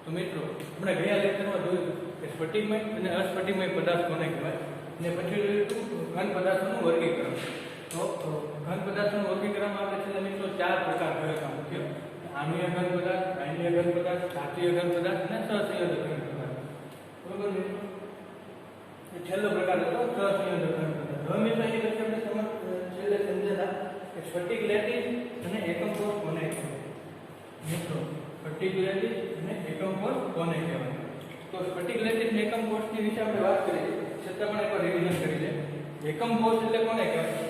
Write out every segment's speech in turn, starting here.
તો મિત્રો આપણે ગયા લેક્ચરમાં જોયું કે સ્ફટિકમય અને અસ્ફટિકમય પદાર્થ કોને કહેવાય, અને પછી જોયું ઘન પદાર્થોનું વર્ગીકરણ. તો ઘન પદાર્થોનું વર્ગીકરણમાં આપણે છેલ્લે મિત્રો 4 પ્રકાર જોયા મુખ્ય: આણ્વીય ઘન પદાર્થ, આયનીય ઘન પદાર્થ, ધાત્વિય ઘન પદાર્થ અને સહસંયોજક ઘન પદાર્થ. બરોબર મિત્રો? છેલ્લો પ્રકાર હતો સહસંયોજક ઘન પદાર્થ. હવે મિત્રો એ વચ્ચે આપણે છેલ્લે સમજ્યા કે સ્ફટિક લેટિસ અને એકમ કોષ કોને કહેવાય. મિત્રો સ્ફટિક લેટિસ અને એકમ કોષ કોને કહેવાય? તો સ્ફટિક લેટિસ અને એકમ કોષની વિશે આપણે વાત કરી, છતાં પણ એકવાર રિવિઝન કરી લે. એકમ કોષ એટલે કોને કહેવાય?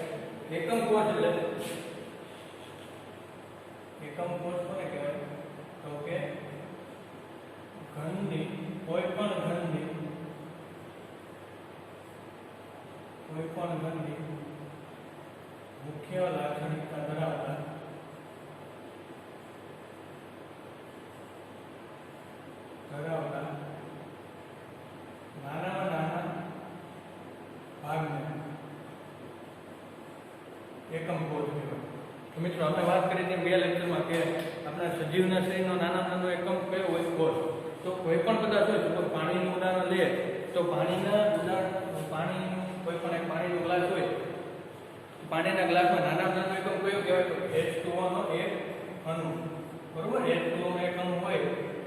એકમ કોષ એટલે એકમ કોષ કોને કહેવાય? તો કે ઘનની કોઈ પણ ઘનની મુખ્ય લાક્ષણિકતા ધરાવતા નાના ભાગને એકમ કોષ કહેવાય. તો મિત્રો આપણે વાત કરી તેમ ગયા લેક્ચરમાં કે આપણા સજીવના શરીરનો નાનો એકમ કયો હોય? કોષ. તો કોઈ પણ પદાર્થ હોય, તો પાણીનું ઉદાહરણ લઈએ તો પાણીનું કોઈ પણ એક પાણીનો ગ્લાસ હોય, પાણીના ગ્લાસમાં નાનો એકમ કયો કહેવાય? તો H2O નો એક અણુ. બરોબર? H2O નો એક અણુ હોય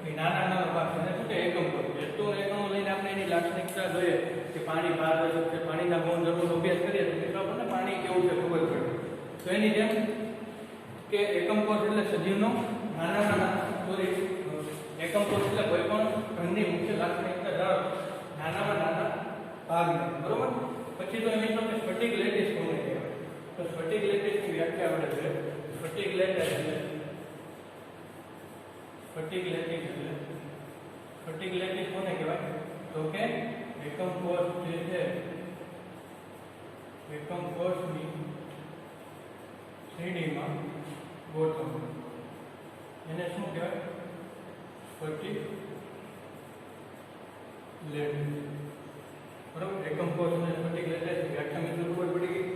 એ નાનો ભાગ છે, શું કે એકમ કોષ. H2O નો એક અણુ લઈને આપણે એની લાક્ષણિકતા જોઈએ કે પાણી પારદર્શક છે, પાણીના ગુણધર્મોનો અભ્યાસ કરીએ તો મિત્રો આપણને પાણી કેવું છે ખબર પડે. તો એની જેમ કે એકમ કોષ એટલે સજીવનો એકમ કોષ એટલે કોઈ પણ ઘનની મુખ્ય લાક્ષણિકતા ધરાવતા નાના ભાગને. બરોબર? પછી તો મિત્રો કે સ્ફટિક લેટિસ કોને કહેવાય? તો સ્ફટિક લેટિસની વ્યાખ્યા આપણે છે. સ્ફટિક લેટિસ કોને કહેવાય? તો કે એકમ કોષ જે છે, એકમ કોષની 3D માં ગોઠવણ, એને શું કહેવાય? સ્ફટિક લેટિસ. બરોબર? એકમ કોષ અને સ્ફટિક લેટિસ વ્યાખ્યા મિત્રો ખબર પડી ગઈ.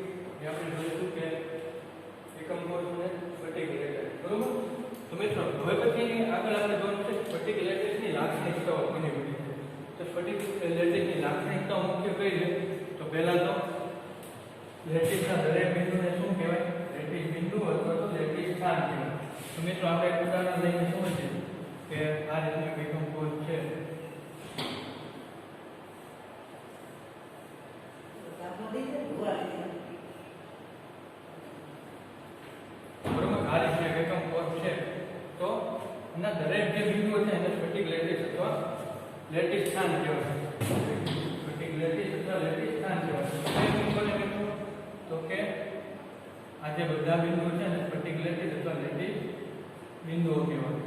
એ આપણે જોઈશું કે એકમ કોષ અને સ્ફટિક લેટિસ. બરોબર? તો મિત્રો હવે પછી આગળ આપણે જોવાનું છે સ્ફટિક લેટિસની લાક્ષણિકતાઓ ઘણી બધી છે. તો સ્ફટિક લેટિસની લાક્ષણિકતાઓ મુખ્ય કઈ છે? તો પહેલા તો લેટિસના દરેક બિંદુને શું કહેવાય? લેટિસ બિંદુ અથવા તો લેટિસ સ્થાન કહેવાય. તો મિત્રો આપણે એક ઉદાહરણ લઈને સમજીએ કે આ રીતનું એકમ કોષ છે. બરોબર? આ રીતનું એકમ કોષ છે. તો એના દરેક જે બિંદુઓ છે એને સ્ફટિક લેટિસ અથવા લેટિસ સ્થાન કહેવાય. સ્ફટિક લેટિસ અથવા લેટિસ સ્થાન કહેવાય. તો કે આ જે બધા બિંદુઓ છે એને સ્ફટિક લેટિસ અથવા લેટિસ બિંદુઓ કહેવાય.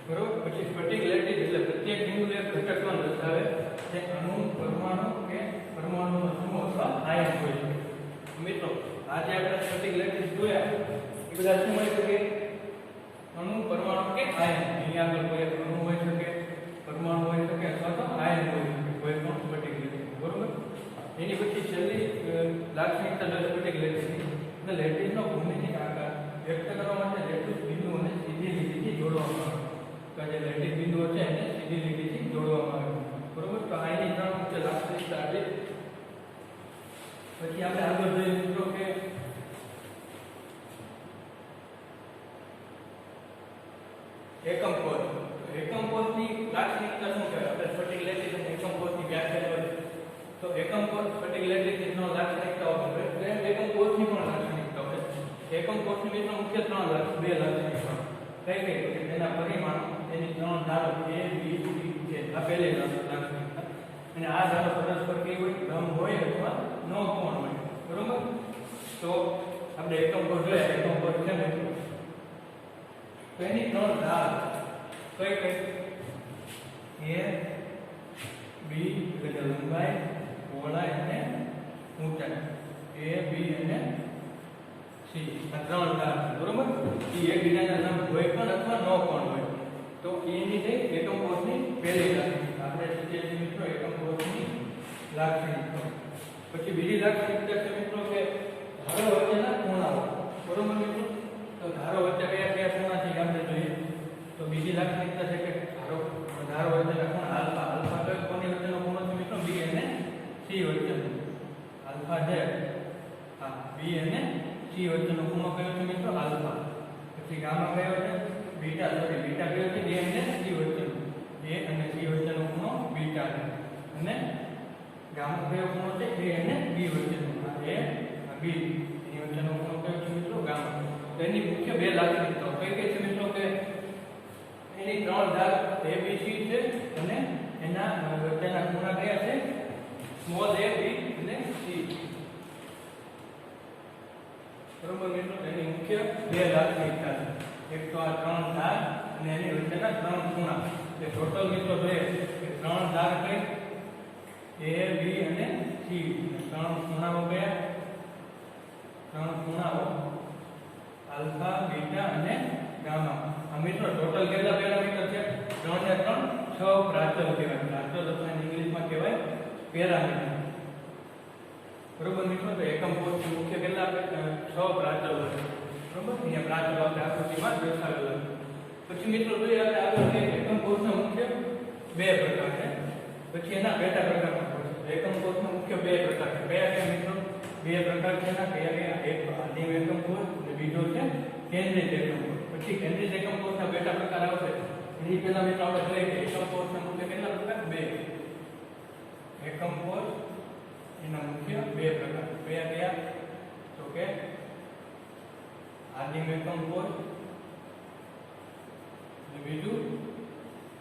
બરોબર? પછી સ્ફટિક લેટિસ એટલે પ્રત્યેક બિંદુ એક ઘટકનો દર્શાવે જે અણુ, પરમાણુ કે પરમાણુનો સમૂહ અથવા આયન હોય છે. મિત્રો આજે આપણે સ્ફટિક લેટિસ જોયા એ બધા શું હોય શકે? અણુ, પરમાણુ કે આયન. અહીંયા આગળ કોઈ એક અણુ હોઈ શકે, પરમાણુ હોઈ શકે અથવા તો આયન હોઈ શકે, કોઈ પણ સ્ફટિક લેટિસ. બરોબર? એની પછી છેલ્લી લાક્ષણિકતા છે સ્ફટિક લેટિસની. એટલે લેટિસનો ભૂમિતિક આકાર વ્યક્ત કરવા માટે લેટિસ બિંદુઓને સીધી લીટીથી જોડવામાં આવે. તો જે લેટિસ બિંદુઓ છે એને સીધી લીટીથી જોડવામાં આવે. બરોબર? તો આની 3 મુખ્ય લાક્ષણિકતા છે. પછી આપણે આગળ જોઈએ મિત્રો કે એકમ કોષ. એકમ કોષની લાક્ષણિકતા શું કહેવાય? આપણે સ્ફટિક લેટિસ અને એકમ કોષની વ્યાખ્યા જોઈએ તો એકમ કોષ સ્ફટિક લેટિસની 3 લાક્ષણિકતાઓ છે. એકમ કોષની પણ લાક્ષણિકતાઓ છે. એકમ કોષની મિત્રો મુખ્ય 2 લાક્ષણિકતાઓ કઈ કે તેના પરિમાણ, તેની 3 ધારો A, B, C છે. આ પહેલી લાક્ષણિકતા. અને આ ધારો પરસ્પર કેવી હોય? લંબ હોય અથવા ન કોણ હોય. બરોબર? તો આપણે એકમ કોષ જોયા. એકમ કોષ છે ને તો એની 3 ધાર કઈ A, B એટલે લંબાઈ, પહોળાઈ અને ઊંચાઈ. A, B અને C આ 3 ધાર. બરોબર? એ એકબીજાના લંબ હોય પણ અથવા ન પણ હોય. તો એની છે એકમ કોષની પહેલી લાક્ષણિકતા. આપણે શીખીએ છીએ મિત્રો એકમ કોષની લાક્ષણિકતા. પછી બીજી લાક્ષણિકતા છે મિત્રો કે ધારો વચ્ચેના ખૂણાઓ. બરોબર મિત્રો? તો ધારો વચ્ચે કયા કયા ખૂણા છે આપણે જોઈએ. તો બીજી લાક્ષણિકતા છે કે ધારો આલ્ફા છે હા બી અને સી વચ્ચેનો ખૂણો કયો છે મિત્રો આલ્ફા પછી ગામા કયો છે બીટા બીટા કયો છે એ અને સી વચ્ચેનો એ અને સી વચ્ચેનો ખૂણો બીટા છે અને ગામા કયો ખૂણો છે એ અને બી વચ્ચેનો એ બી એની વચ્ચેનો ખૂણો કયો છે મિત્રો ગામા તો એની મુખ્ય બે લાક્ષણિકતાઓ કઈ કઈ છે મિત્રો કે એની ત્રણ ધાર એબીસી છે અને એના વચ્ચેના ખૂણા કયા છે સ્મોલ a b અને c બરોબર મિત્રો એની મુખ્ય બે લાક્ષણિકતા છે એક તો આ ત્રણ ધાર અને એની વચ્ચેના ત્રણ ખૂણા એટલે ટોટલ મિત્રો જોઈએ કે ત્રણ ધાર કઈ a b અને c ત્રણ ખૂણાઓ કયા ત્રણ ખૂણાઓ આલ્ફા બીટા અને ગામા આ મિત્રો ટોટલ કેટલા પેરામીટર છે 3 ને 3 6 પ્રાચલ કહેવાય પ્રાચલ અથવા ઇંગ્લિશમાં કહેવાય પેરામીટર બરોબર મિત્રો તો એકમ કોષની મુખ્ય કેટલા 6 પ્રાચલ છે બરોબર અહીંયા પ્રાચલ આપણે આકૃતિમાં દર્શાવેલા છે પછી મિત્રો જોઈએ આપણે આગળ એકમ કોષના મુખ્ય બે પ્રકાર છે પછી એના પેટા પ્રકાર પણ એકમ કોષના મુખ્ય બે પ્રકાર છે કયા કયા મિત્રો બે પ્રકાર છે ના કયા કયા એક આદિમ એકમ કોષ અને બીજો છે કેન્દ્રિત એકમ કોષ પછી કેન્દ્રિત એકમ કોષના પેટા પ્રકાર આવશે એની પહેલા મિત્રો આપણે જોઈએ કે એકમ કોષના મુખ્ય કેટલા પ્રકાર બે એકમ કોષ એના મુખ્ય બે પ્રકાર કયા કયા તો કે આદિમ એકમ કોષ અને બીજું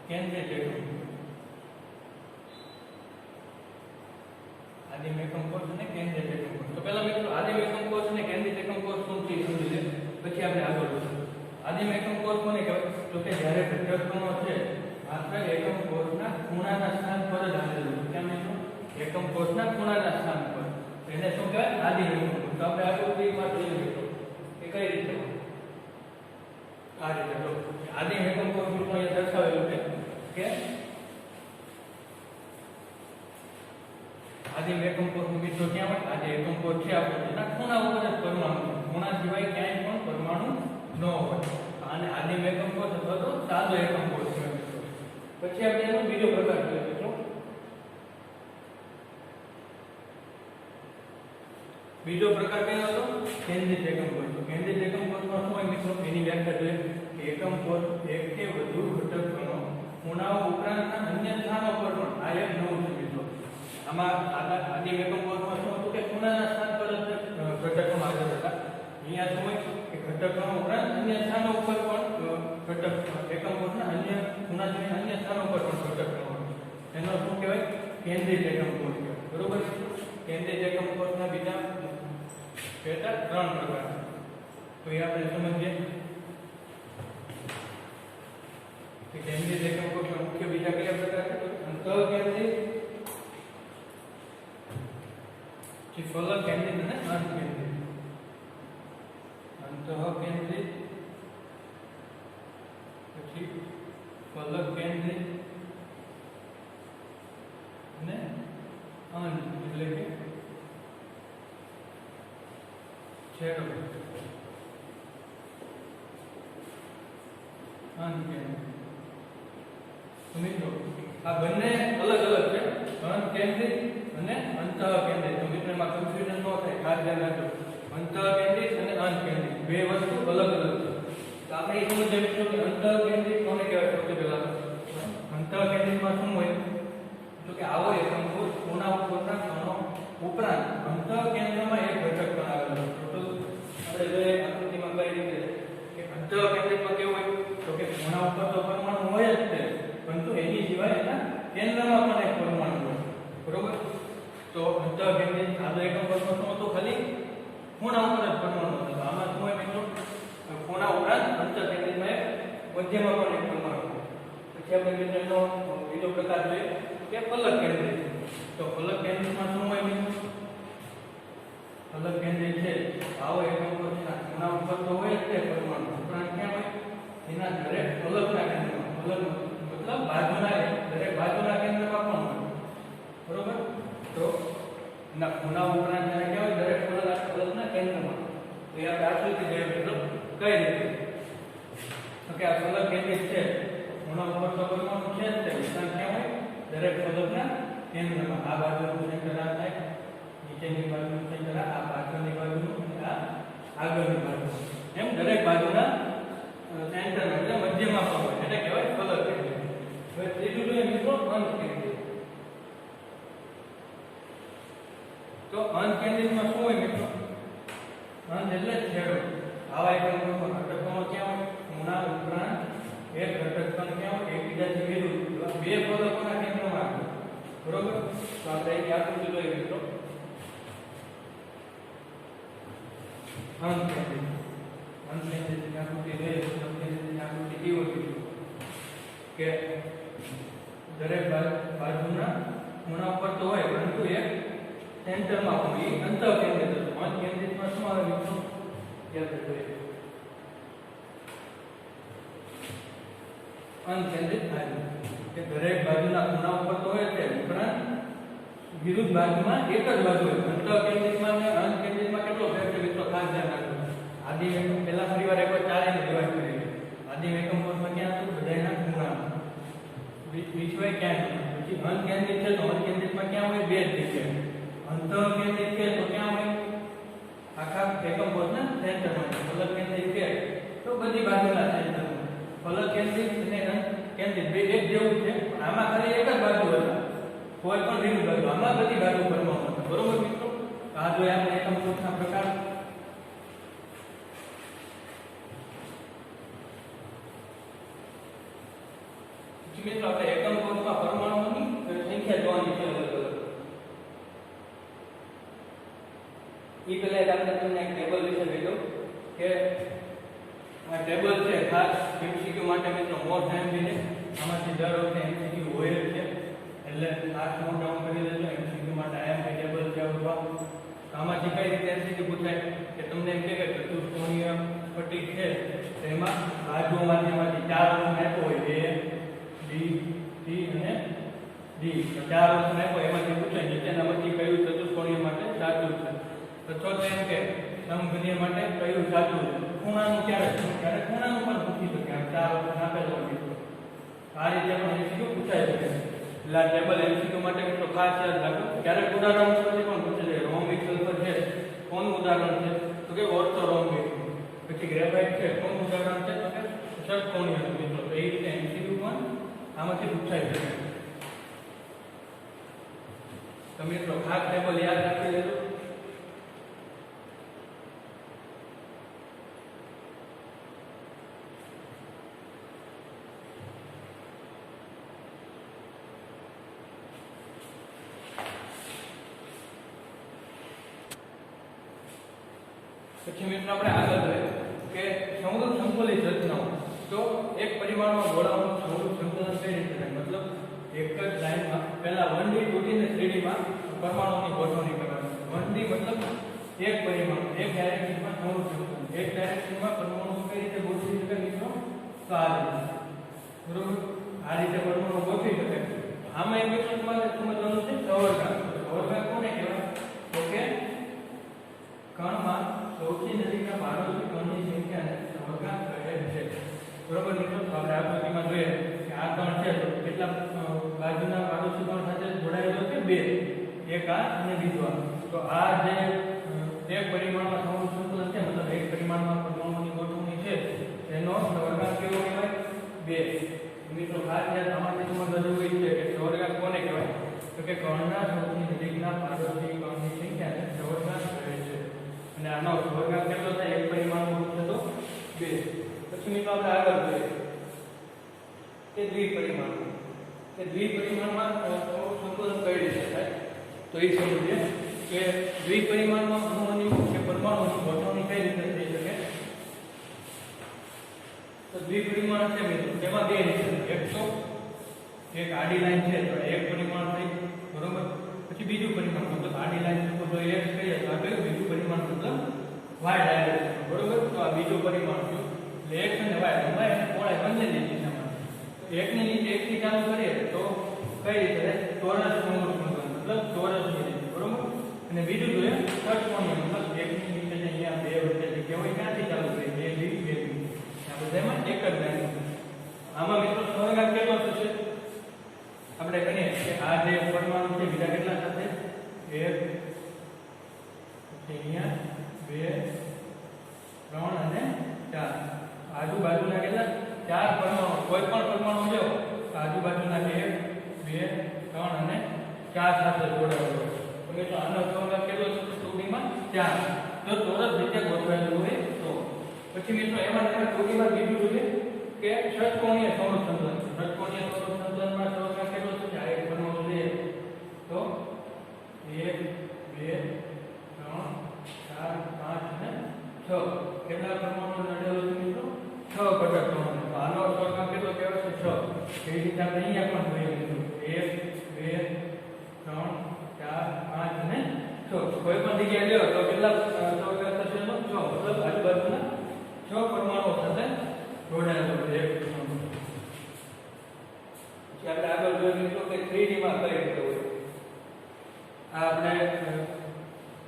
કેન્દ્રિત એકમ કોષ આદિમ એકમ કોષ અને કેન્દ્રિત એકમ કોષ તો પહેલા મિત્રો આદિમ એકમ કોષ અને કેન્દ્રિત એકમ કોષ શું છે સમજી લે પછી આપણે આગળ વધીશું આદિમ એકમ કોષ કોને કહેવાય તો કે જ્યારે ઘટકકણો છે માત્ર એકમ કોષના ખૂણાના સ્થાન પર જ આવેલું છે કેમ મિત્રો એકમ કોષના ખૂણાના સ્થાન પર એને શું કહેવાય આદિમ એકમ કોષ તો આપણે આકૃતિમાં જોઈએ મિત્રો કે કઈ રીતે આ રીતે જો આદિમ એકમ કોષ મિત્રો અહીંયા દર્શાવેલું છે કે આદિમ એકમ કોષનું મિત્રો ક્યાં હોય આજે એકમ કોષ છે આપણે એના ખૂણા ઉપર જ પરમાણુ ખૂણા સિવાય ક્યાંય પણ પરમાણુ ન હોય અને આદિમ એકમ કોષ અથવા તો સાદો એકમ કોષ છે પછી આપણે એનો બીજો પ્રકાર જોઈએ મિત્રો બીજો પ્રકાર કયો હતો કેન્દ્રિત એકમ કોષ તો કેન્દ્રિત એકમ કોષમાં શું હોય મિત્રો એની વ્યાખ્યા જોઈએ કે એકમ કોષ એક કે વધુ ઘટકકણો ખૂણાઓ ઉપરાંતના અન્ય સ્થાનો પર પણ આ એક નવું છે મિત્રો આમાં આદિમ એકમ કોષમાં શું હતું કે ખૂણાના સ્થાન પર જ ઘટકકણો હાજર હતા અહીંયા શું હોય કે ઘટકકણો ઉપરાંત અન્ય સ્થાનો ઉપર પણ ઘટક એકમ કોષના અન્ય ખૂણા જેવી અન્ય સ્થાનો પર પણ ઘટકકણો એનો શું કહેવાય કેન્દ્રિત એકમ કોષ કહેવાય બરોબર કેન્દ્રિત એકમ કોષના બીજા પેટા ત્રણ પ્રકાર તો એ આપણે સમજીએ કે કેન્દ્રિત એકમ કોષના મુખ્ય બીજા કયા પ્રકાર છે અંતઃકેન્દ્રિત ફલક કેન્દ્રિત અને અંતકેન્દ્રિત અંતઃકેન્દ્રિત પછી ફલક કેન્દ્રિત અને અંત એટલે કે છેડો અંતકેન્દ્રિત મિત્રો આ બંને અલગ અલગ છે અંતકેન્દ્રિત અને અંતઃકેન્દ્રિત તો મિત્રો એમાં કન્ફ્યુઝન ન થાય ખાસ ધ્યાન રાખજો અંતઃકેન્દ્રિત અને અંતકેન્દ્રિત બે વસ્તુ અલગ અલગ છે તો આપણે એ સમજીએ મિત્રો કે અંતઃકેન્દ્રિત કોને કહેવાય સૌથી પહેલા અંતઃકેન્દ્રિતમાં શું હોય તો કે આવો એકમ કોષ ખૂણા ઉપરના કણો ઉપરાંત અંતઃકેન્દ્રમાં એક ઘટક પણ આવેલો ટોટલ આપણે જોઈએ આકૃતિમાં કઈ રીતે કે અંતઃકેન્દ્રિતમાં કેવું હોય તો કે ખૂણા ઉપર તો પરમાણુ હોય જ છે પરંતુ એની સિવાય એના કેન્દ્રમાં પણ એક પરમાણુ હોય બરોબર તો અંતઃકેન્દ્રિત આદો એકમ કોષમાં શું હતું ખાલી ખૂણા ઉપર જ પરમાણુ હતો આમાં શું હોય મિત્રો ખૂણા ઉપરાંત અંતઃકેન્દ્રિતમાં એક મધ્યમાં પણ એક પરમાણુ હોય પછી આપણે મિત્રો એનો બીજો પ્રકાર જોઈએ કે ફલક કેન્દ્રિત તો ફલક કેન્દ્રિતમાં શું હોય મિત્રો ફલક કેન્દ્રિત છે આવો એકમ કોષના ખૂણા ઉપર તો હોય જ તે પરમાણુ ઉપરાંત ક્યાં હોય એના દરેક ફલકના કેન્દ્રમાં ફલક મતલબ બાજુના દરેક બાજુના કેન્દ્રમાં પણ હોય બરોબર તો એના ખૂણા ઉપરાંત એને કહેવાય દરેક ફલકના કેન્દ્રમાં તો એ આપણે આકૃતિ જોઈએ મિત્રો કઈ રીતે તો કે આ ફલક કેન્દ્રિત છે ખૂણા ઉપર તો પરમાણુ છે જ તે ઉપરાંત ક્યાં હોય દરેક ફલકના કેન્દ્રમાં આ બાજુનું સેન્ટર આ થાય એ નીચેની બાજુનું સેન્ટર આ પાછળની બાજુનું અને આ આગળની બાજુ એમ દરેક બાજુના સેન્ટર એટલે મધ્યમાં પણ હોય એટલે કહેવાય ફલક કેન્દ્રિત. હવે ત્રીજું જોઈએ મિત્રો અંત કેન્દ્રિત. તો અંત કેન્દ્રિતમાં શું હોય મિત્રો? અંત એટલે છેડો. આવા એકમોમાં ઘટકોનો ક્યાં હોય? ખૂણા ઉપરાંત એક ઘટકનો ક્યાં હોય? એકબીજાથી વિરુદ્ધ બે ફલકોના કેન્દ્રમાં આવે. બરોબર? તો આપણે એક આકૃતિ જોઈએ મિત્રો. અંત કેન્દ્રિત આકૃતિ જોઈએ. અંત કેન્દ્રિત આકૃતિ કેવી હોય કે દરેક બાજુના ખૂણા ઉપર તો હોય પરંતુ એક સેન્ટરમાં હોય. એ અંત કેન્દ્રિત હતું. અંત કેન્દ્રિતમાં શું આવે મિત્રો? યાદ રાખજો. અંત કેન્દ્રિત થાય કે દરેક બાજુના ખૂણા ઉપર તો હોય છે ઉપરાંત વિરુદ્ધ બાજુમાં એક જ બાજુ હોય. અંત કેન્દ્રિતમાં અને અંત કેન્દ્રિતમાં કેટલો ફેર છે મિત્રો? ખાસ ધ્યાન રાખજો. આદિમ એકમ પહેલા ફરીવાર એકવાર ચારેને ડિવાઈડ કરી. આદિમ એકમ કોષમાં ક્યાં હતું? બધાયના ખૂણામાં. બીજું ક્યાં છે? પછી અંત કેન્દ્રિત છે તો અંત કેન્દ્રિતમાં ક્યાં હોય? બે જ જગ્યાએ. અંત કેન્દ્રિત છે તો ક્યાં હોય? આખા એકમ કોષના સેન્ટરમાં. ફલક કેન્દ્રિત છે તો બધી બાજુના સેન્ટરમાં. ફલક કેન્દ્રિત અને અંત કેન્દ્રિત બે એક જેવું છે પણ આમાં ખાલી એક જ બાજુ હતા. કોઈ પણ વિરુદ્ધ બાજુ. આમાં બધી બાજુ પરમાણુ હતા. બરોબર મિત્રો? આ જો આપણે એકમ કોષના પ્રકાર. મિત્રો આપણે એકમ કોષમાં પરમાણુઓની સંખ્યા જોવાની છે અલગ અલગ. એ પહેલા આપણે તમને એક ટેબલ વિશે કીધું કે આ ટેબલ છે ખાસ MCQ માટે મિત્રો મોર ટાઈમ છે. આમાંથી દર વખતે MCQ હોય જ છે એટલે ખાસ નોટ ડાઉન કરી લેજો. MCQ માટે આમ કે ટેબલ છે અથવા આમાંથી કઈ રીતે MCQ પૂછાય કે તમને એમ કે ચતુષ્કોણીય સ્ફટિક છે તેમાં બાજુમાંથી ચાર ઓપ્શન આપ્યો હોય A B C અને D. ચાર ઓપ્શન આપ્યો એમાંથી પૂછાય નીચેનામાંથી કયું ચતુષ્કોણીય માટે સાચું છે. અથવા તો એમ કે સમઘનીય માટે કયું સાચું છે. ખૂણાનું ક્યારે ખૂણાનું પણ પૂછી શકે. આ ચાર ઓપ્શન આપેલો હોય મિત્રો. આ રીતે પણ MCQ પૂછાઈ શકે. એટલે આ ટેબલ MCQ માટે મિત્રો ખાસ યાદ રાખો. ક્યારેક ઉદાહરણ પછી પણ પૂછે છે. રોમિક સલ્ફર છે કોનું ઉદાહરણ છે? તો કે ઓર્થોરોમિક. પછી ગ્રેફાઇટ છે કોનું ઉદાહરણ છે? તો કે ષટકોણીય મિત્રો. તો એ રીતે MCQ પણ આમાંથી પૂછાઈ શકે. તો મિત્રો ખાસ ટેબલ યાદ રાખી લેજો. પછી મિત્રો આપણે આગળ જોઈએ કે સમરૂપ સંકલિત રચનાઓ. તો એક પરિમાણમાં ગોળાનું સમરૂપ સંકલન કઈ રીતે થાય? મતલબ એક જ લાઈનમાં પહેલા 1D 2D અને 3D માં પરમાણુઓની ગોઠવણી કરવાની. 1D મતલબ એક પરિમાણ એક ડાયરેક્શનમાં સમરૂપ સંકલન. એક ડાયરેક્શનમાં પરમાણુઓ કઈ રીતે ગોઠવી શકાય મિત્રો? તો આ રીતે. બરોબર? આ રીતે પરમાણુ ગોઠવી શકાય. આમાં એક વસ્તુ તમારે સમજવાનું છે સવર્ગાંક. સવર્ગાંક કોને કહેવાય? તો કે કણમાં સૌથી નજીકના પાડોશી કણની સંખ્યાને સવર્ગાંક કહે છે. બરોબર મિત્રો? આપણે આકૃતિમાં જોઈએ કે આ કણ છે તો કેટલા બાજુના પાડોશી કણ સાથે જોડાયેલો છે? બે. એક આ અને બીજો આ. તો આ જે એક પરિમાણમાં સમરૂપ સંકલન છે મતલબ એક પરિમાણમાં પરમાણુની ગોઠવણી છે એનો સવર્ગાંક કેવો કહેવાય? બે. મિત્રો ખાસ યાદ આમાંથી સમજવું હોય છે કે સવર્ગાંક કોને કહેવાય? તો કે કણના સૌથી નજીકના પાડોશી કણની સંખ્યાને સવર્ગાંક કહે છે. અને આનો સવર્ગાંક કેટલો થાય? એક પરિમાણમાં છે તો બે. પછી મિત્રો આપણે આગળ જોઈએ કે દ્વિપરિમાણ. કે દ્વિપરિમાણમાં સંકલન કઈ રીતે થાય? તો એ સમજીએ કે દ્વિપરિમાણમાં અણુઓની કે પરમાણુઓની ગોઠવણી કઈ રીતે થઈ શકે? તો દ્વિપરિમાણ છે મિત્રો તેમાં બે રીતે. એક તો એક આડી લાઈન છે તો એક પરિમાણ થઈ. બરોબર? પછી બીજું પરિમાણ મતલબ આડી લાઈન ઉપર જો x કહીએ તો આ કયું બીજું પરિમાણ મતલબ y ડાયરેક્શન. બરોબર? તો આ બીજું પરિમાણ છે એટલે x અને y લંબાઈ અને પહોળાઈ બંનેની દિશામાં. તો એકની નીચે એકથી ચાલુ કરીએ તો કઈ રીતે? ચોરસ સમરૂપ સંકલન મતલબ ચોરસની રીતે. બરોબર? અને બીજું જોઈએ ષટકોણીય મતલબ એકની નીચે જે અહીંયા બે વચ્ચે જગ્યા હોય ત્યાંથી ચાલુ કરીએ. બે બી બે બી આ બધામાં એક જ લાઈન. આમાં મિત્રો સવર્ગાંક કેટલો થશે? આપણે કહીએ કે આ જે પરમાણુ છે બીજા કેટલા સાથે? 1 અહીંયા 2 3 અને 4 આજુબાજુના કેટલા ચાર પરમાણુ કોઈ પણ પરમાણુ લો આજુબાજુના 1 2 3 અને 4 સાથે જોડાયેલો તો મિત્રો આનો સહગુણક કેટલો છે 2D માં 4 જો ચોરસ રીતે ગોઠવાયેલું હોય તો પછી મિત્રો એમાં તમે 2D માં બીજું જોઈએ કે ષટકોણીય સૌર સંતુલન ષટકોણીય સૌર સંતુલનમાં સહગુણક કેટલો છે આ એક પરમાણુ લે તો 1 2 3 4 5 અને 6 કેટલા પરમાણુ નડેલો છે મિત્રો 6 ઘટક પરમાણુ આનો સહગુણક કેટલો કહેવાય છે 6 એવી રીતે આપણે અહીંયા પણ જોઈએ મિત્રો 1 2 3 4 5 અને 6 કોઈ પણ જગ્યાએ લ્યો તો કેટલા સહગુણક થશે એનો 6 મતલબ આજુબાજુના 6 પરમાણુ સાથે જોડાયેલો છે એક પરમાણુ પછી આપણે આગળ જોઈએ મિત્રો કે 3D માં કઈ રીતે હોય આ આપણે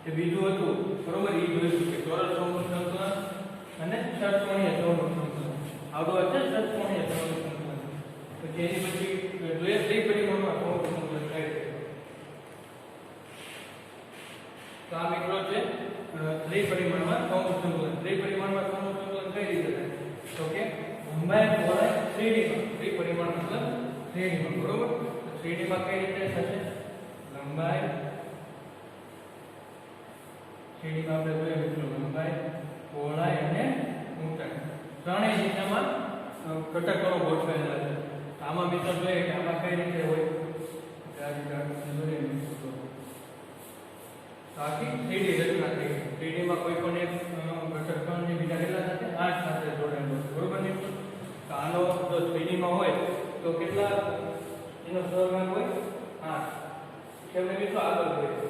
જે બીજું હતું બરોબર એ જોઈશું કે ચોરસ સૌર સંતુલન અને ષટકોણીય સૌર સંતુલન આવડું હશે ષટકોણીય સૌર સંતુલન પછી એની પછી જોઈએ ત્રિપરિમાણમાં સૌર સંતુલન કઈ રીતે તો આ મિત્રો છે ત્રિપરિમાણમાં સૌર સંતુલન ત્રિપરિમાણમાં સૌર સંતુલન કઈ રીતે થાય તો કે લંબાઈ પહોળાઈ 3D માં ત્રિપરિમાણ મતલબ 3D માં બરોબર તો 3D માં કઈ રીતે થશે લંબાઈ 3D માં આપણે જોઈએ મિત્રો લંબાઈ પહોળાઈ અને ઊંચાઈ ત્રણેય દિશામાં ઘટકો ગોઠવાયેલા છે આમાં મિત્રો જોઈએ કે આમાં કઈ રીતે હોય આખી 3D રચના થઈ 3D માં કોઈ પણ એક ઘટક ત્રણની બીજા કેટલા સાથે 8 સાથે જોડાયેલો છે બરોબર ને તો આનો જો 3D માં હોય તો કેટલા એનો સહગુણક હોય 8 એટલે મિત્રો આગળ જોઈએ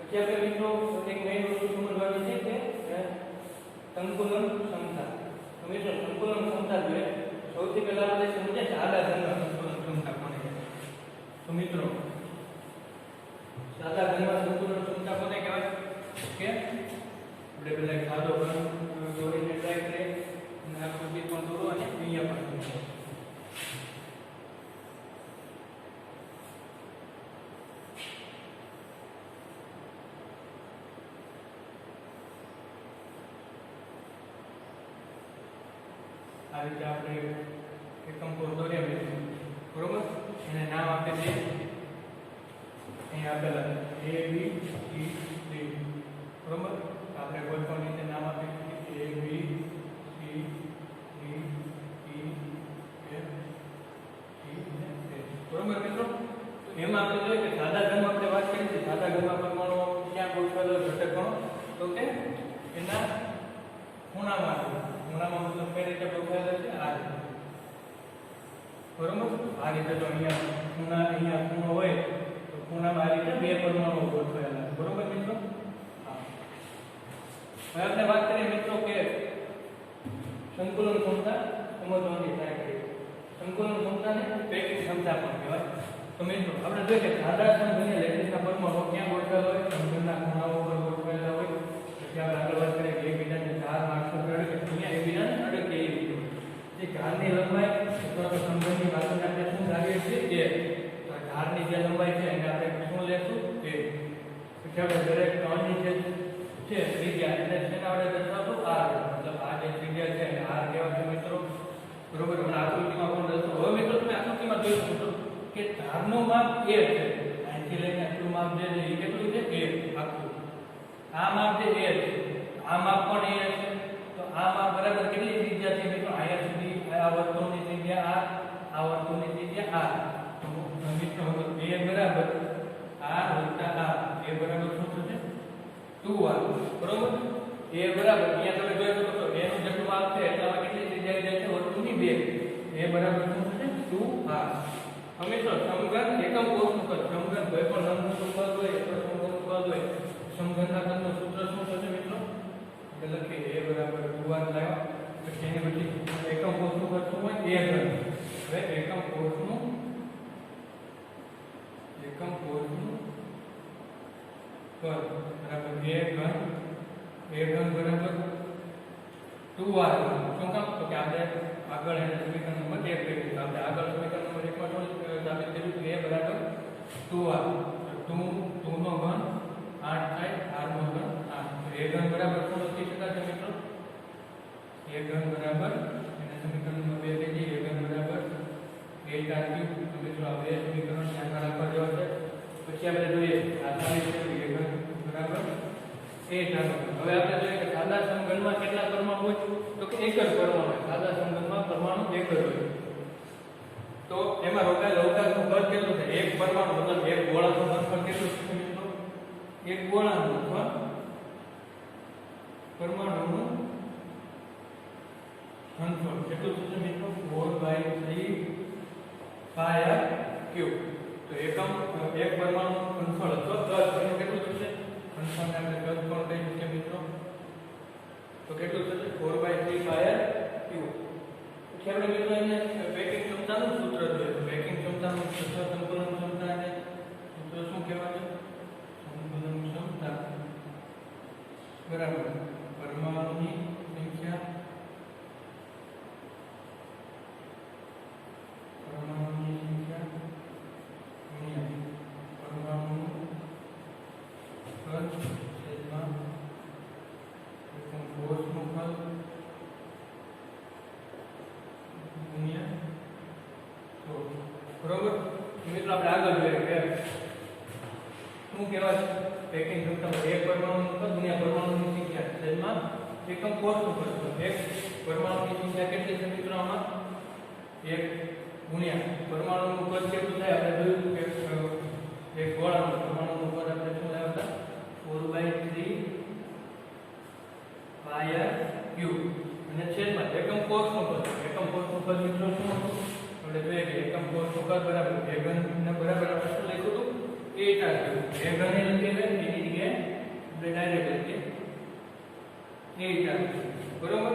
પછી આપણે મિત્રો એક મેઇન વસ્તુ સમજવાની છે કે સંકુલન ક્ષમતા તો મિત્રો સંકુલન ક્ષમતા જોઈએ સૌથી પહેલા આપણે સમજીએ સાદા ઘનમાં સંકુલન ક્ષમતા કોને કહેવાય તો મિત્રો સાદા ઘનમાં સંકુલન ક્ષમતા કોને કહેવાય કે આપણે પહેલા એક સાદો ઘન દોરીને ટ્રાય કરીએ અને આકૃતિ પણ દોરો અને અહીંયા પણ દોરો આ રીતે આપણે એકમ કોણ દોર્યા લઈશું બરોબર એને નામ આપી દઈએ અહીં આપેલા A B C D બરોબર આપણે કોઈ પણ રીતે નામ આપી દઈએ A B C D E F G અને H બરોબર મિત્રો એમાં આપણે જોઈએ કે સાદા ઘનમાં આપણે વાત કરી છે સાદા ઘનમાં પરમાણુ ક્યાં ગોઠવેલો ઘટક કણો તો કે એના ખૂણામાં મતલબ કઈ રીતે ગોઠવાયેલા છે આ રીતે બરોબર આ રીતે જો અહીંયા ખૂણો હોય તો ખૂણામાં આ રીતે બે પરમાણુ ગોઠવાયેલા છે બરોબર મિત્રો હા હવે આપણે વાત કરીએ મિત્રો કે સંકુલન ક્ષમતા સમજવાની ટ્રાય કરીએ સંકુલન ક્ષમતાને પેકિંગ ક્ષમતા પણ કહેવાય તો મિત્રો આપણે જોઈએ કે સાદા સમઘનીય લેટિસના પરમાણુ ક્યાં ગોઠવાયેલા હોય સમઘનના ખૂણાઓ પર ગોઠવાયેલા હોય પછી આપણે આગળ વાત કરીએ કે એકબીજાને 4 માર્ક્સ પર અડકે અહીંયા એકબીજાને અડકે એવી રીતે જે ધારની લંબાઈ અથવા તો સમઘનની બાજુને આપણે શું ધારીએ છીએ a તો ધારની જે લંબાઈ છે એને આપણે શું લેશું a પછી આપણે દરેક કણની જે છે ત્રિજ્યા એને શેના વડે દર્શાવશું r મતલબ આ જે ત્રિજ્યા છે એને r કહેવાય છે મિત્રો બરોબર અને આકૃતિમાં પણ દર્શાવો હવે મિત્રો તમે આકૃતિમાં જોઈ શકો છો કે ધારનું માપ a છે અહીંથી લઈને આટલું માપ જે છે એ કેટલું છે a આખું આ માપ જે a છે આ માપ પણ a છે તો આ માપ બરાબર કેટલી ત્રિજ્યા છે મિત્રો અહીંયા સુધી આ વર્તુળની ત્રિજ્યા આ વર્તુળની ત્રિજ્યા r તો મિત્રો a બરાબર r વત્તા r a બરાબર શું થશે 2r બરોબર a બરાબર અહીંયા તમે જોઈ શકો છો a નું જેટલું માપ છે એટલામાં કેટલી ત્રિજ્યા જાય છે વર્તુળની 2 a બરાબર શું થશે 2r હવે મિત્રો સમઘન એકમ કોષનું કદ સમઘન કોઈ પણ લંબચોરસ કદ હોય અથવા સમઘનનું કદ હોય સમઘનના કદનું સૂત્ર શું થશે મિત્રો એટલે લખીએ a બરાબર 2r લાવ્યા પછી એની પછી એકમ કોષનું કદ શું હોય a ઘન હવે એકમ કોષનું કદ બરાબર a ઘન બરાબર 2r 2r શું કામ તો કે આપણે આગળ એને સમીકરણ નંબર 1 લખ્યું તો આપણે આગળ સમીકરણ નંબર 1 માં શું સાબિત કર્યું કે a બરાબર 2r તો 2 નો ઘન 8 થાય r નો ઘન 8 તો a ઘન બરાબર શું લખી શકાય મિત્રો a ઘન બરાબર એને સમીકરણ નંબર 2 લખી a ઘન બરાબર 8r3 તો મિત્રો આ બે સમીકરણ ધ્યાનમાં રાખવા જેવા છે પછી આપણે જોઈએ આ સાબિત કર્યું a ઘન બરાબર 8r હવે આપણે જોઈએ કે સાદા સમઘનમાં કેટલા પરમાણુ હોય તો કે એક જ પરમાણુ હોય સાદા સમઘનમાં પરમાણુ એક જ હોય તો એમાં અવકાશનું કદ કેટલું છે એક પરમાણુ મતલબ એક ગોળાનું ઘનફળ કેટલું છે મિત્રો એક ગોળાનું ઘનફળ પરમાણુનું ઘનફળ કેટલું થશે મિત્રો 4/3 πr³ તો એક પરમાણુનું ઘનફળ અથવા કદ એનું કેટલું થશે ઘનફળને આપણે કદ પણ કહી શકીએ મિત્રો તો કેટલું થશે 4/3 πr³ પછી આપણે મિત્રો એને પેકિંગ ક્ષમતાનું સૂત્ર જોઈએ તો પેકિંગ ક્ષમતાનું સૂત્ર સંતુલન ક્ષમતા અને સૂત્ર શું કહેવાય સંતુલન ક્ષમતા બરાબર પરમાણુની સંખ્યા ગુણ્યા પરમાણુનું કદ છેદમાં એકમ કોષનું કદ ગુણ્યા તો બરોબર મિત્રો આપણે આગળ જોઈએ કે શું કહેવાય પેકિંગ ક્ષમતા એક પરમાણુનું કદ ગુણ્યા પરમાણુની સંખ્યા છેદમાં એકમ કોષનું કદ એક પરમાણુની સંખ્યા કેટલી છે મિત્રો આમાં એક ગુણ્યા પરમાણુનું કદ કેટલું થાય આપણે જોયું કે એક ગોળાનું પરમાણુનું કદ આપણે શું લાવતા 4/3 πr³ અને છેદમાં એકમ કોષનું કદ મિત્રો શું હતું આપણે જોઈએ કે એકમ કોષનું કદ બરાબર a ઘન ને બરાબર આપણે શું લખ્યું હતું 8r³ a ઘન એ લખીએ એની જગ્યાએ આપણે ડાયરેક્ટ લખીએ 8r³ બરોબર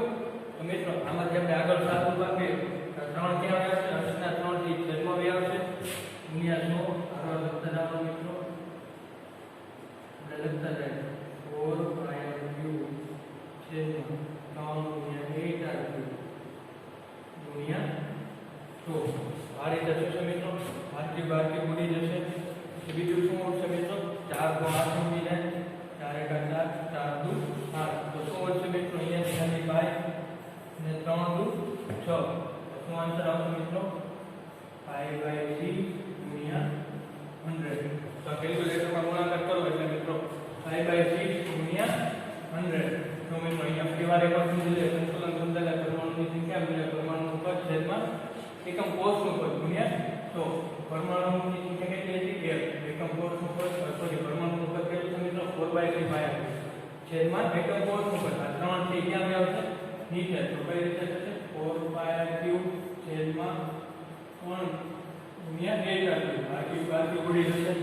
તો મિત્રો આમાંથી આપણે આગળ સાદું ભાગીએ 3 ક્યાં આવે છે અંશના 3 થી છેદમાં બી આવશે ગુણ્યા 100 આગળ લખતા જાઓ મિત્રો આપણે લખતા જાય 4πr³ છેદમાં 3 ગુણ્યા 8r³ ગુણ્યા 100 આ રીતે થશે મિત્રો બાકી ઉડી જશે પછી બીજું શું આવશે મિત્રો 4 તો 8 ઉડી જાય 4 એકા 4 4 દુ 8 તો શું આવશે મિત્રો અહીંયા પાઈ અને 3 દુ 6 શું આન્સર આવશે મિત્રો π/3 ગુણ્યા 100 તો કેલ્ક્યુલેટરમાં ગુણાકાર કરો એટલે મિત્રો π/3 ગુણ્યા 100 તો મિત્રો અહીંયા ફરીવાર એક વાર સમજી લે સંતુલન ક્ષમતા પરમાણુની સંખ્યા ગુણ્યા પરમાણુનું કદ છેદમાં એકમ કોષનું કદ ગુણ્યા તો પરમાણુની સંખ્યા કેટલી હતી 1 એકમ કોષનું કદ સોરી પરમાણુનું કદ કેટલું છે મિત્રો 4/3 πr છેદમાં એકમ કોષનું કદ આ 3 થી ક્યાં આવશે નીચે તો કઈ રીતે થશે 4πr³ છેદમાં 3 ગુણ્યા 8r³ બાકી ઉડી જશે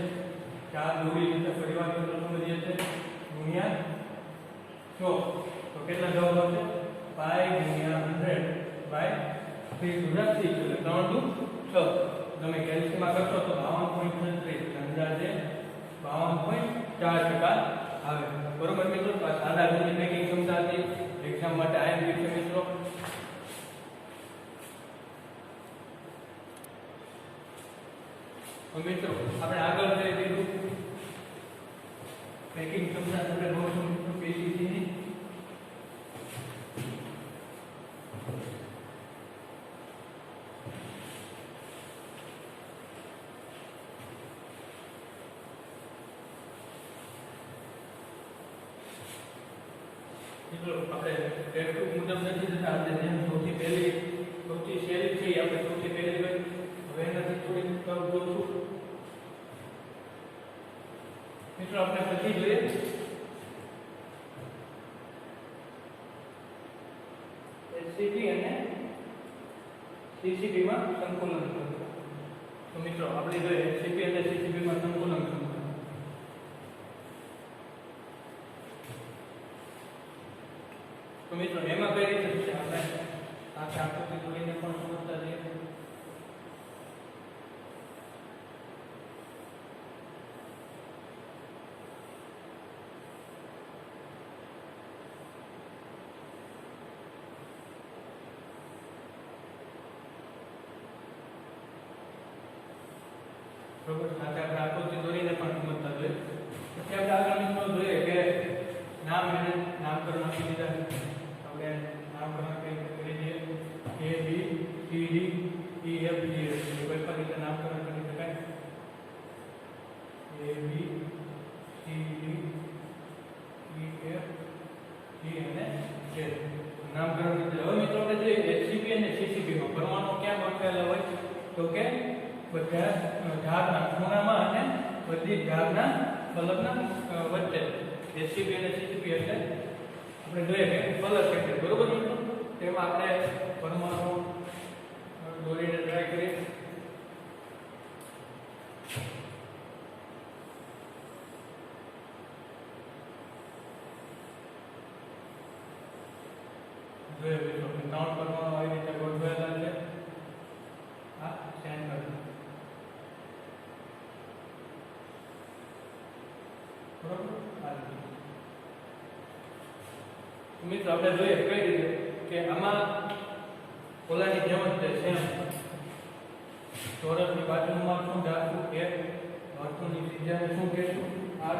4 ઉડી જશે ફરીવાર મિત્રો સમજીએ છે ગુણ્યા 100 તો કેટલા જવાબ આવશે પાઈ ગુણ્યા 100/3 ગુણ્યા 30 એટલે 3 દુ 6 તમે કેલ્ક્યુલેટમાં કરશો તો 52.36 અંદાજે 52.4% આવે બરોબર મિત્રો તો આ સાદા ગણિત પેકિંગ ક્ષમતા હતી એક્ઝામ માટે આઈએમપી છે મિત્રો તો મિત્રો આપણે આગળ જઈ દીધું પેકિંગ ક્ષમતા આપણે જોશું મિત્રો પીસીસી ની મિત્રો આપણે એટલું મુજબ નથી જતા આપણે જેમ સૌથી સહેલી છે આપણે સૌથી પહેલી હોય હવે એનાથી થોડી કર્વ જોશું મિત્રો આપણે પછી જોઈએ એચસીપી અને સીસીપી માં સંકલન તો મિત્રો આપણે જોઈએ એચસીપી અને સીસીપી માં સંકલન તો મિત્રો એમાં કઈ રીતે થશે આપણે આ આકૃતિ જોઈને પણ સમજતા જઈએ બરોબર સાથે આપણે આકૃતિ દોરીને પણ સમજતા જોઈએ. પછી આપણે આગળ મિત્રો જોઈએ કે નામ અને નામકરણ આપી દીધા. આપણે નામકરણ કરી દઈએ A B C D E F G H કોઈ પણ રીતે નામકરણ કરી શકાય. A B C D E F G અને H નામકરણ કરી દીધા. હવે મિત્રો આપણે જોઈએ HCP અને CCP માં પરમાણુ ક્યાં ગોઠવાયેલા હોય તો કે બધા ધારના ખૂણામાં અને બધી ધારના ફલકના વચ્ચે. HCP અને CCP એટલે આપણે જોઈએ કે ફલક એટલે બરોબર મિત્રો. તેમાં આપણે પરમાણુ દોરીને ટ્રાય કરીએ. જોઈએ મિત્રો 3 પરમાણુ આવી રીતે ગોઠવાયેલા છે. આ સેન્ટર બરોબર. મિત્રો આપણે જોઈએ કઈ રીતે કે આમાં ઓલાની જેમ જ છે સેમ ચોરસની બાજુમાં શું રાખવું કે વર્તુળની ત્રિજ્યાને શું કહેશું r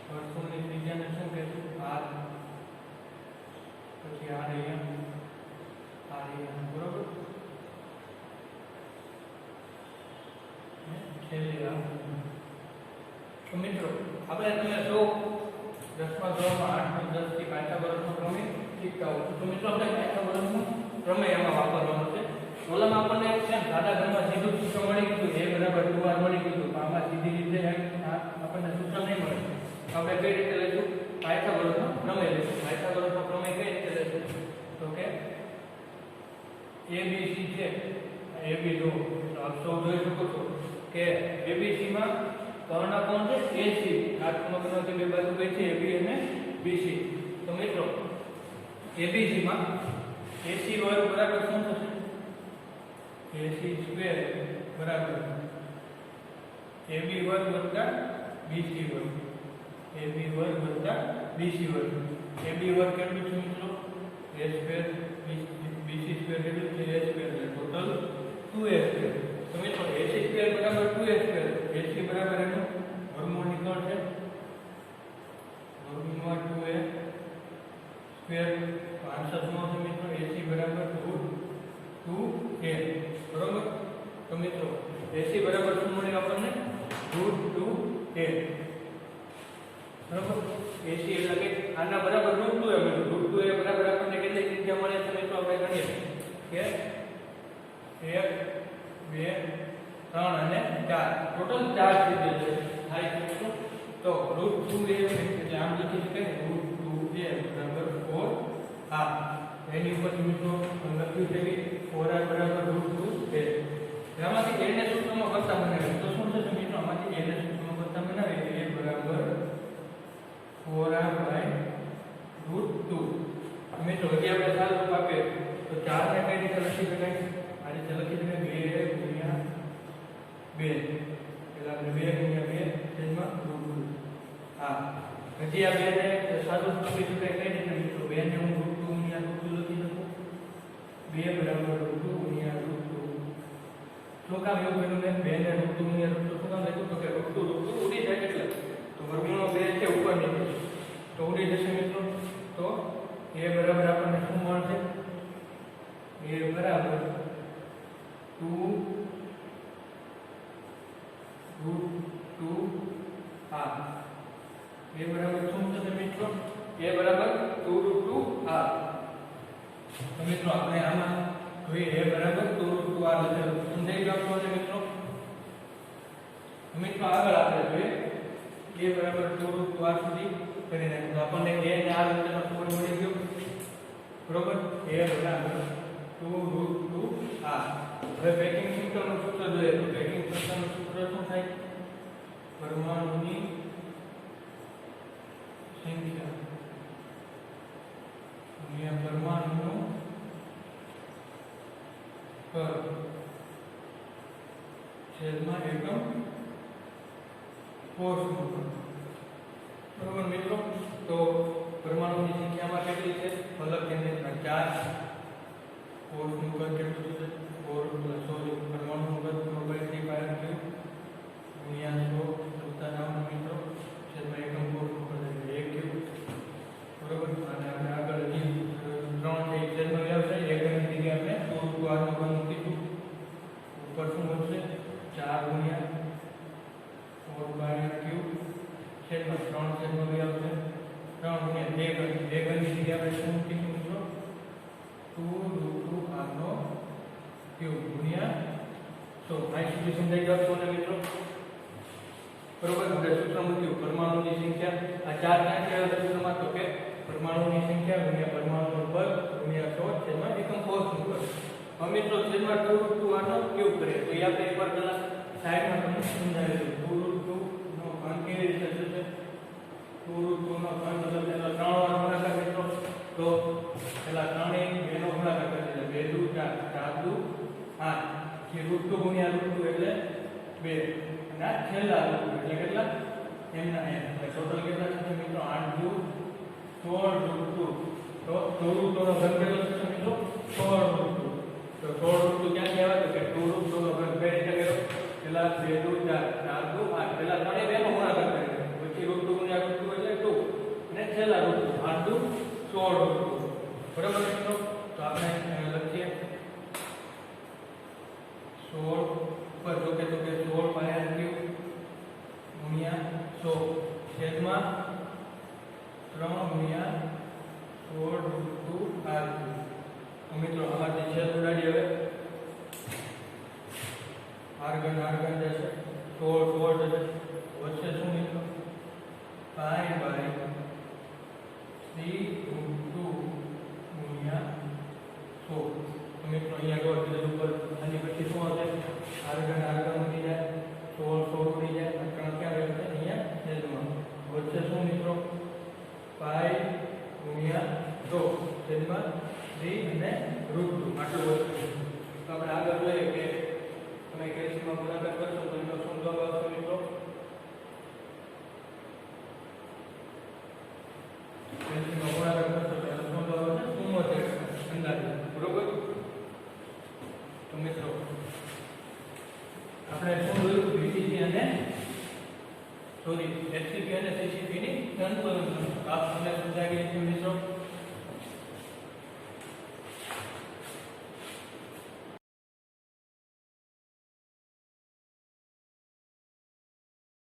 વર્તુળની ત્રિજ્યાને શું કહેશું r પછી r અહીંયા બરોબર. છેલ્લી તો મિત્રો આપણે તમે જો 10મા ધોરણમાં 8 10 થી પાયથાગોરસનો પ્રમેય શીખતા હો તો મિત્રો આપણે પાયથાગોરસનો પ્રમેય એમાં વાપરવાનો છે. ઓલામાં આપણને કેમ સાદા ઘરમાં સીધું સૂત્ર મળી ગયું a બરાબર 2r મળી ગયું. તો આમાં સીધી રીતે આપણને સૂત્ર નહીં મળે. આપણે કઈ રીતે લઈશું પાયથાગોરસનો પ્રમેય લઈશું. પાયથાગોરસનો પ્રમેય કઈ રીતે લઈશું તો કે ABC છે AB જો આપ સૌ જોઈ શકો છો કે ABC માં કર્ણ કોણ છે AC. આ ખૂણામાંથી બે બાજુ કઈ છે AB અને BC. તો મિત્રો ABC માં AC વર્ગ બરાબર શું થશે AC સ્ક્વેર બરાબર AB વર્ગ વત્તા BC વર્ગ. AB વર્ગ વત્તા BC વર્ગ. AB વર્ગ કેટલું છે મિત્રો A સ્ક્વેર BC સ્ક્વેર કેટલું છે A સ્ક્વેર એટલે ટોટલ 2A સ્ક્વેર. તો મિત્રો AC સ્ક્વેર બરાબર 2A સ્ક્વેર. AC બરાબર એનું વર્ગમૂળ નીકળ છે વર્ગમૂળ 2A સ્ક્વેર. આન્સર શું આવશે મિત્રો AC બરાબર √2A બરોબર. તો મિત્રો AC બરાબર શું મળ્યું આપણને √2A બરોબર. AC એટલે કે આના બરાબર √2A મળ્યું. √2A બરાબર આપણને કેટલી ત્રિજ્યા મળે છે મિત્રો આપણે ગણીએ કે 1 2 3 અને 4 ટોટલ 4 ત્રિજ્યા છે થાય છે મિત્રો. તો √2A એટલે આમ લખી શકાય √2A બરાબર 4r. એની ઉપર મિત્રો લખ્યું છે કે 4r બરાબર √2A. આમાંથી a ને સૂત્રમાં કરતા બનાવીએ તો શું થશે મિત્રો આમાંથી a ને સૂત્રમાં કરતા બનાવીએ a બરાબર 4r √2. મિત્રો હજી આપણે ચાલ રૂપ આપીએ તો 4 ને કઈ રીતે લખી શકાય આ રીતે લખી શકાય 2 × 2 એટલે આપણે 2 × 2 છેદમાં √2. હા હજી આ 2 ને સાદું લખી શકાય કઈ રીતે મિત્રો 2 ને હું √2 × √2 લખી શકું. 2 બરાબર √2 × √2. શું કામ એવું કર્યું મેં 2 ને √2 × √2 શું કામ લખ્યું તો કે √2 ઉડી જાય એટલે તો વર્ગમૂળનો 2 છે ઉપર નીચે તો ઉડી જશે મિત્રો. તો a બરાબર આપણને શું મળશે a બરાબર 2 √2r. a બરાબર શું થશે મિત્રો a બરાબર 2 √2r. તો મિત્રો આપણે આમાં જોઈએ a બરાબર 2 √2r લખેલું સમજાઈ ગયું છે મિત્રો. મિત્રો આગળ આપણે જોઈએ a બરાબર 2 √2r સુધી કરી નાખીએ તો આપણને a ને r વચ્ચેનો કોણ મળી ગયો બરોબર. a બરાબર 2 √2r. હવે પેકિંગ સૂત્રનું સૂત્ર જોઈએ તો પેકિંગ સૂત્રનું સૂત્ર શું થાય પરમાણુની સંખ્યા ગુણ્યા પરમાણુનું કદ છેદમાં એકમ કોષનું કદ બરોબર મિત્રો. તો પરમાણુની સંખ્યામાં કેટલી છે ફલક કેન્દ્રમાં 4 કોષનું કદ કેટલું છે બે ઘનની જગ્યાએ આપણે શું મૂકીશું મિત્રો? 2√2 r નો ક્યુબ ગુણ્યા 100. આ સુધી સમજાઈ ગયું છો ને મિત્રો? બરોબર. આપણે સૂત્ર મૂક્યું પરમાણુની સંખ્યા. આ ચાર ક્યાંથી આવે સૂત્રમાં? તો કે પરમાણુની સંખ્યા ગુણ્યા પરમાણુનું પદ ગુણ્યા 100 છેદમાં એકમ કોષનું પદ. હવે મિત્રો છેદમાં 2√2 r નો ક્યુબ કરીએ તો એ આપણે એકવાર પહેલા સાઈડમાં તમને સમજાવી દઉં. 2√2 નો ઘન કેવી રીતે થશે? 2√2 નો ઘન એટલે પહેલા 3 વાર ગુણાકાર મિત્રો. તો પહેલા 3 ની 2 નો ગુણાકાર કરી દે. 2 દુ 4, 4 દુ 8. જે √2 ગુણ્યા √2 એટલે 2. અને આ છેલ્લા √2 એટલે કેટલા? એમના એમ. એટલે ટોટલ કેટલા થશે મિત્રો? 8 દુ 16 √2. તો 2√2 નો ઘન કેટલો થશે મિત્રો? 16 √2. તો 16 √2 ક્યાંથી આવે? તો કે 2√2 નો ઘન કઈ રીતે કર્યો? પહેલા 2 દુ 4, 4 દુ 8. પહેલા 3 2 નો ગુણાકાર કર્યો. પછી √2 ગુણ્યા √2 એટલે 2. અને છેલ્લા √2 8 દુ 16 √2. બરાબર મિત્રો? તો આપણે લખીએ 16 ઉપર જો કે 16 pi r ક્યુબ ગુણ્યા 100 છેદમાં 3 ગુણ્યા 16 √2 r ક્યુબ. તો મિત્રો આમાંથી છેદ ઉડાડી હવે r ઘન જશે 16 જશે. વચ્ચે શું મિત્રો? pi by 3√2 ગુણ્યા 100. તો મિત્રો અહીંયા ગોળ કીધું ઉપર આની પછી શું હશે? r ઘન ઉડી જાય 16 ઉડી જાય. ત્રણ ક્યાં રહેશે? અહીંયા છેદમાં. વચ્ચે શું મિત્રો? pi ગુણ્યા 2 છેદમાં 3 અને √2 આટલું વચ્ચે. તો આપણે આગળ જોઈએ કે તમે કેલ્શિયમમાં ગુણાકાર કરશો તો એનો શું જવાબ આવશે મિત્રો? કેલ્શિયમમાં ગુણાકાર કરશો તો એનો શું જવાબ આવશે? 74 અંદાજે. બરોબર. તો મિત્રો આપણે શું જોયું? VCC અને HCP અને CCP ની સંતુલન. આ તમને સમજાય